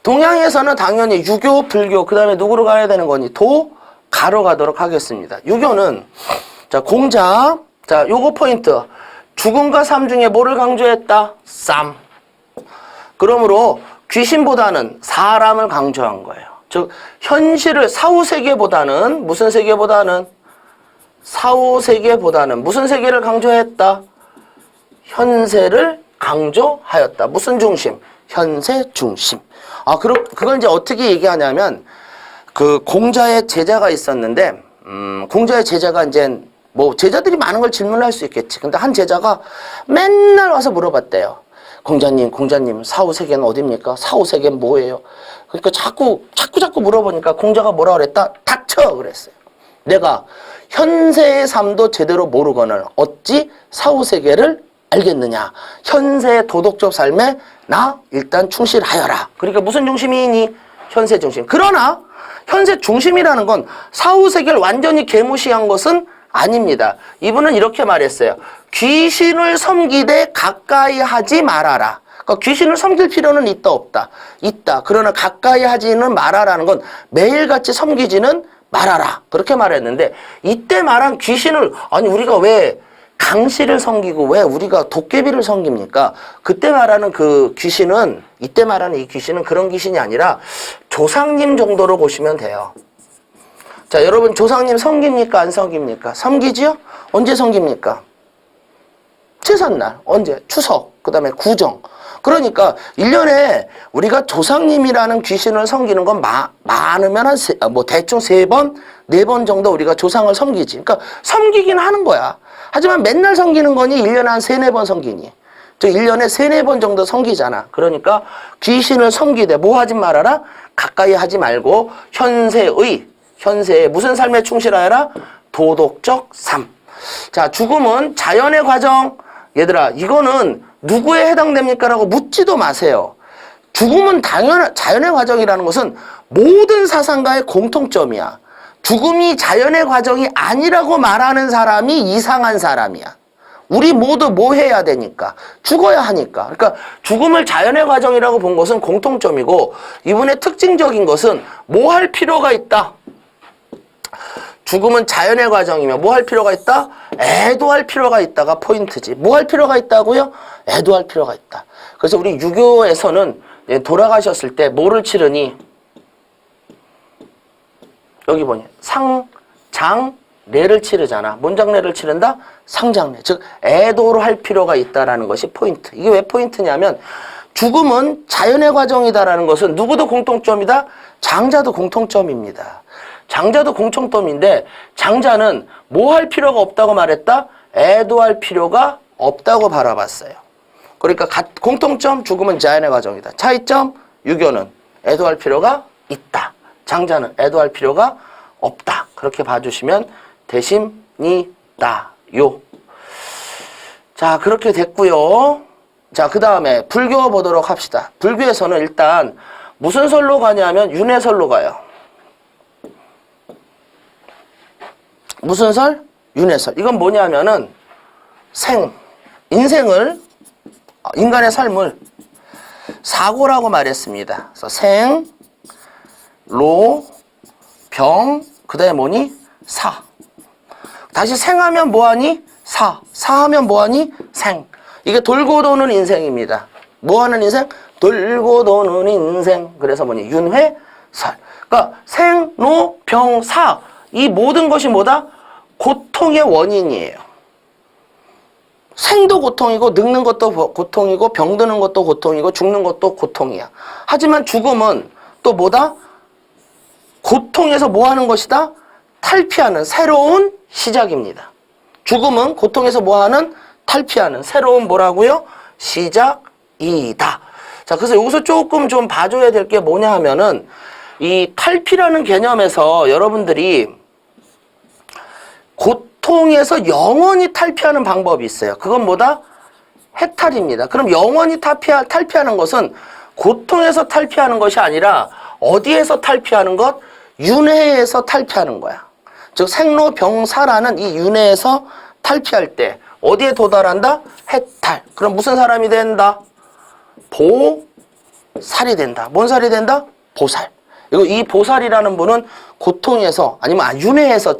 동양에서는 당연히 유교, 불교, 그 다음에 누구로 가야 되는 거니? 도, 가로 가도록 하겠습니다. 유교는, 자, 공자. 자, 요거 포인트. 죽음과 삶 중에 뭐를 강조했다? 쌈. 그러므로 귀신보다는 사람을 강조한 거예요. 즉, 현실을 사후세계보다는, 무슨 세계보다는? 사후세계보다는 무슨 세계를 강조했다? 현세를 강조하였다. 무슨 중심? 현세 중심. 그걸 이제 어떻게 얘기하냐면, 그 공자의 제자가 있었는데, 공자의 제자가 이제 뭐 제자들이 많은 걸 질문할 수 있겠지. 근데 한 제자가 맨날 와서 물어봤대요. 공자님, 사후세계는 어딥니까? 사후세계는 뭐예요? 그러니까 자꾸 물어보니까 공자가 뭐라 그랬다? 닥쳐! 그랬어요. 내가 현세의 삶도 제대로 모르거늘 어찌 사후세계를 알겠느냐. 현세의 도덕적 삶에 나 일단 충실하여라. 그러니까 무슨 중심이니? 현세 중심. 그러나 현세 중심이라는 건 사후세계를 완전히 개무시한 것은 아닙니다. 이분은 이렇게 말했어요. 귀신을 섬기되 가까이 하지 말아라. 그러니까 귀신을 섬길 필요는 있다 없다? 있다. 그러나 가까이 하지는 말아라는 건 매일같이 섬기지는 말아라. 그렇게 말했는데 이때 말한 귀신을 아니 우리가 왜 강씨를 섬기고 왜 우리가 도깨비를 섬깁니까? 그때 말하는 그 귀신은 이때 말하는 이 귀신은 그런 귀신이 아니라 조상님 정도로 보시면 돼요. 자, 여러분 조상님 섬깁니까? 안 섬깁니까? 섬기지요? 언제 섬깁니까? 제삿날. 언제? 추석. 그 다음에 구정. 그러니까 1년에 우리가 조상님이라는 귀신을 섬기는 건 많으면 대충 3번, 4번 정도 우리가 조상을 섬기지. 그러니까 섬기긴 하는 거야. 하지만 맨날 섬기는 거니 1년에 한 3, 4번 섬기니. 즉 1년에 3, 4번 정도 섬기잖아. 그러니까 귀신을 섬기되 뭐 하지 말아라? 가까이 하지 말고 현세에 무슨 삶에 충실하여라? 도덕적 삶. 자, 죽음은 자연의 과정. 얘들아, 이거는 누구에 해당됩니까? 라고 묻지도 마세요. 죽음은 자연의 과정이라는 것은 모든 사상가의 공통점이야. 죽음이 자연의 과정이 아니라고 말하는 사람이 이상한 사람이야. 우리 모두 뭐 해야 되니까? 죽어야 하니까. 그러니까 죽음을 자연의 과정이라고 본 것은 공통점이고 이분의 특징적인 것은 뭐 할 필요가 있다. 죽음은 자연의 과정이면 뭐 할 필요가 있다? 애도할 필요가 있다가 포인트지. 뭐 할 필요가 있다고요? 애도할 필요가 있다. 그래서 우리 유교에서는 돌아가셨을 때 뭐를 치르니? 여기 보니 상장례를 치르잖아. 뭔 장례를 치른다? 상장례. 즉 애도를 할 필요가 있다라는 것이 포인트. 이게 왜 포인트냐면 죽음은 자연의 과정이다라는 것은 누구도 공통점이다? 장자도 공통점입니다. 장자도 공통점인데 장자는 뭐 할 필요가 없다고 말했다? 애도할 필요가 없다고 바라봤어요. 그러니까 공통점 죽음은 자연의 과정이다. 차이점 유교는 애도할 필요가 있다. 장자는 애도할 필요가 없다. 그렇게 봐주시면 되십니다요. 자, 그렇게 됐고요. 자, 그 다음에 불교 보도록 합시다. 불교에서는 일단 무슨 설로 가냐면 윤회설로 가요. 무슨 설? 윤회설. 이건 뭐냐면은 인생을, 인간의 삶을 사고라고 말했습니다. 그래서 생, 로, 병, 그 다음에 뭐니? 사. 다시 생하면 뭐하니? 사. 사하면 뭐하니? 생. 이게 돌고 도는 인생입니다. 뭐하는 인생? 돌고 도는 인생. 그래서 뭐니? 윤회설. 그러니까 생, 로, 병, 사. 이 모든 것이 뭐다? 고통의 원인이에요. 생도 고통이고 늙는 것도 고통이고 병드는 것도 고통이고 죽는 것도 고통이야. 하지만 죽음은 또 뭐다? 고통에서 뭐 하는 것이다? 탈피하는 새로운 시작입니다. 죽음은 고통에서 뭐 하는? 탈피하는 새로운 뭐라고요? 시작이다. 자, 그래서 여기서 조금 좀 봐줘야 될 게 뭐냐 하면은 이 탈피라는 개념에서 여러분들이 고통에서 영원히 탈피하는 방법이 있어요. 그건 뭐다? 해탈입니다. 그럼 영원히 탈피하는 것은 고통에서 탈피하는 것이 아니라 어디에서 탈피하는 것? 윤회에서 탈피하는 거야. 즉 생로병사라는 이 윤회에서 탈피할 때 어디에 도달한다? 해탈. 그럼 무슨 사람이 된다? 살이 된다. 뭔 살이 된다? 보살. 이 보살이라는 분은 고통에서 아니면 윤회에서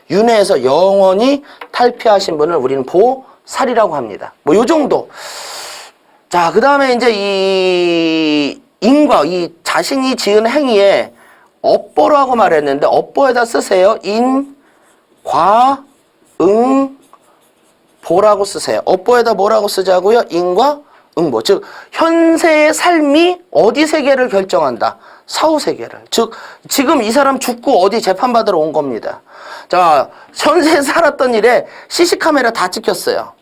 윤회에서 영원히 탈피하신 분을 우리는 보살이라고 합니다. 뭐 요 정도. 자, 그 다음에 이제 이 인과 이 자신이 지은 행위에 업보라고 말했는데 업보에다 쓰세요. 인, 과, 응, 보라고 쓰세요. 업보에다 뭐라고 쓰자고요? 인과 응보. 즉 현세의 삶이 어디 세계를 결정한다. 사후 세계를. 즉 지금 이 사람 죽고 어디 재판받으러 온 겁니다. 자, 현세에 살았던 일에 CC카메라 다 찍혔어요.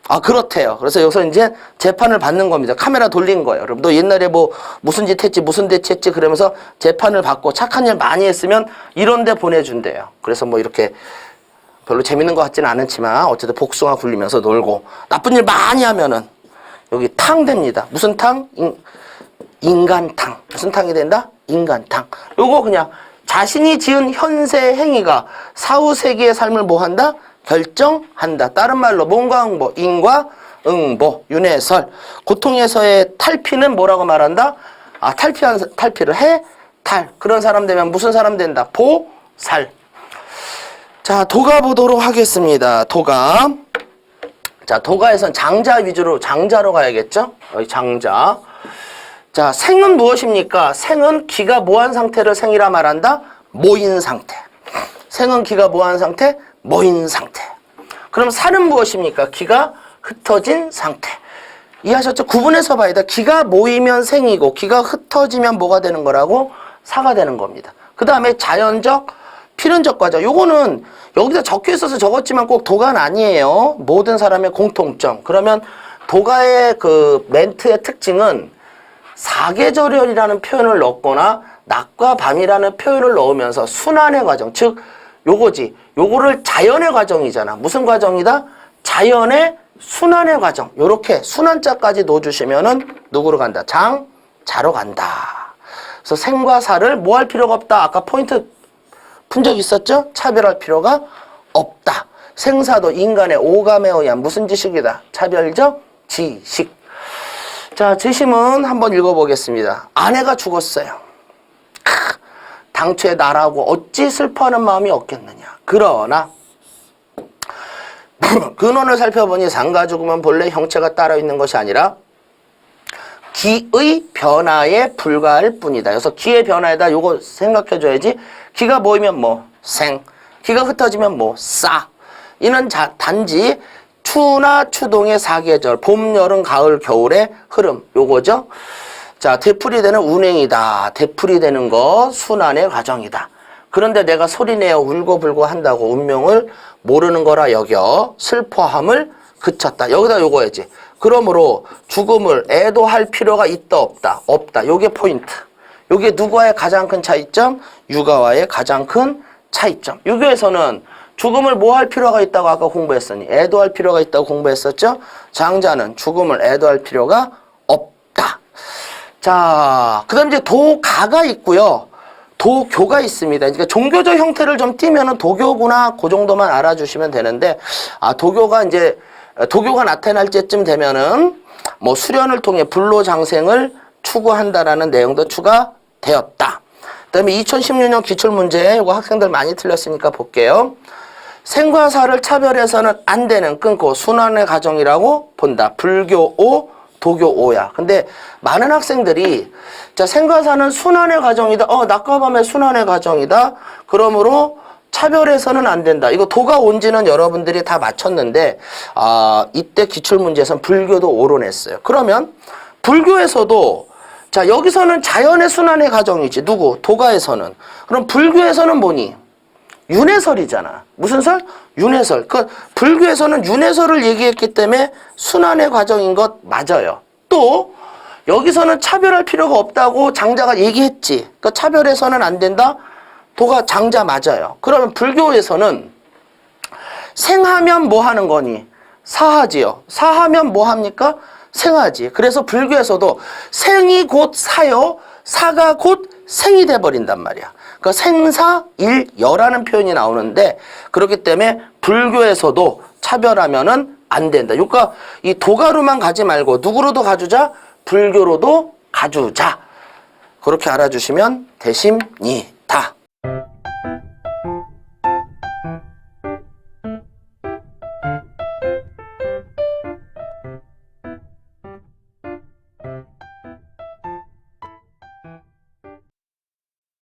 아, 그렇대요. 그래서 여기서 이제 재판을 받는 겁니다. 카메라 돌린 거예요. 그럼 너 옛날에 뭐 무슨 짓 했지, 무슨 대치 했지, 그러면서 재판을 받고 착한 일 많이 했으면 이런 데 보내준대요. 그래서 뭐 이렇게 별로 재밌는 것 같지는 않지만 어쨌든 복숭아 굴리면서 놀고 나쁜 일 많이 하면은 여기 탕 됩니다. 무슨 탕? 인간탕. 무슨 탕이 된다? 인간탕. 요거 그냥 자신이 지은 현세 행위가 사후 세계의 삶을 뭐 한다? 결정한다. 다른 말로 뭔가 응보, 인과 응보, 윤회설. 고통에서의 탈피는 뭐라고 말한다? 아, 탈피를 해? 그런 사람 되면 무슨 사람 된다? 보살. 자, 도가 보도록 하겠습니다. 도가. 자, 도가에선 장자 위주로 장자로 가야겠죠? 여기 장자. 자, 생은 무엇입니까? 생은 기가 뭐한 상태를 생이라 말한다? 모인 상태. 생은 기가 뭐한 상태? 모인 상태. 그럼 살은 무엇입니까? 기가 흩어진 상태. 이해하셨죠? 구분해서 봐야 돼. 기가 모이면 생이고 기가 흩어지면 뭐가 되는 거라고? 사가 되는 겁니다. 그 다음에 자연적, 필연적 과정. 요거는 여기다 적혀 있어서 적었지만 꼭 도가는 아니에요. 모든 사람의 공통점. 그러면 도가의 그 멘트의 특징은 사계절이라는 표현을 넣거나 낮과 밤이라는 표현을 넣으면서 순환의 과정. 즉 요거지. 요거를 자연의 과정이잖아. 무슨 과정이다? 자연의 순환의 과정. 요렇게 순환자까지 넣어주시면은 누구로 간다? 장자로 간다. 그래서 생과 사를 뭐 할 필요가 없다. 아까 포인트 푼 적 있었죠? 차별할 필요가 없다. 생사도 인간의 오감에 의한 무슨 지식이다? 차별적 지식. 자, 지심은 한번 읽어보겠습니다. 아내가 죽었어요. 당초에 나라고 어찌 슬퍼하는 마음이 없겠느냐. 그러나 근원을 살펴보니 상가 죽으면 본래 형체가 따로 있는 것이 아니라 기의 변화에 불과할 뿐이다. 그래서 기의 변화에다 요거 생각해줘야지. 기가 모이면 뭐 생, 기가 흩어지면 뭐 싸. 이는 단지 추나 추동의 사계절, 봄, 여름, 가을, 겨울의 흐름. 요거죠. 자, 되풀이되는 운행이다. 되풀이되는 거 순환의 과정이다. 그런데 내가 소리내어 울고불고 한다고 운명을 모르는 거라 여겨 슬퍼함을 그쳤다. 여기다 요거 해야지. 그러므로 죽음을 애도할 필요가 있다 없다? 없다. 요게 포인트. 요게 누구와의 가장 큰 차이점? 육아와의 가장 큰 차이점. 유교에서는 죽음을 뭐 할 필요가 있다고 아까 공부했으니 애도할 필요가 있다고 공부했었죠? 장자는 죽음을 애도할 필요가 없다. 자, 그 다음 이제 도가가 있고요. 도교가 있습니다. 그러니까 종교적 형태를 좀 띄면은 도교구나, 그 정도만 알아주시면 되는데, 아, 도교가 나타날 때쯤 되면은, 뭐, 수련을 통해 불로장생을 추구한다라는 내용도 추가되었다. 그 다음에 2016년 기출문제, 이거 학생들 많이 틀렸으니까 볼게요. 생과 사를 차별해서는 안 되는, 끊고 순환의 과정이라고 본다. 불교 오, 도교 오야. 근데 많은 학생들이 자, 생과 사는 순환의 과정이다. 낮과 밤의 순환의 과정이다. 그러므로 차별해서는 안 된다. 이거 도가 온지는 여러분들이 다 맞췄는데 이때 기출문제에서는 불교도 오론했어요. 그러면 불교에서도 자, 여기서는 자연의 순환의 과정이지. 누구? 도가에서는. 그럼 불교에서는 뭐니? 윤회설이잖아. 무슨 설? 윤회설. 그 불교에서는 윤회설을 얘기했기 때문에 순환의 과정인 것 맞아요. 또 여기서는 차별할 필요가 없다고 장자가 얘기했지. 그러니까 차별해서는 안 된다. 도가 장자 맞아요. 그러면 불교에서는 생하면 뭐 하는 거니? 사하지요. 사하면 뭐 합니까? 생하지. 그래서 불교에서도 생이 곧 사요. 사가 곧 생이 돼버린단 말이야. 그러니까 생사일여라는 표현이 나오는데 그렇기 때문에 불교에서도 차별하면은 안 된다. 그러니까 이 도가로만 가지 말고 누구로도 가주자? 불교로도 봐주자. 그렇게 알아주시면 되십니다.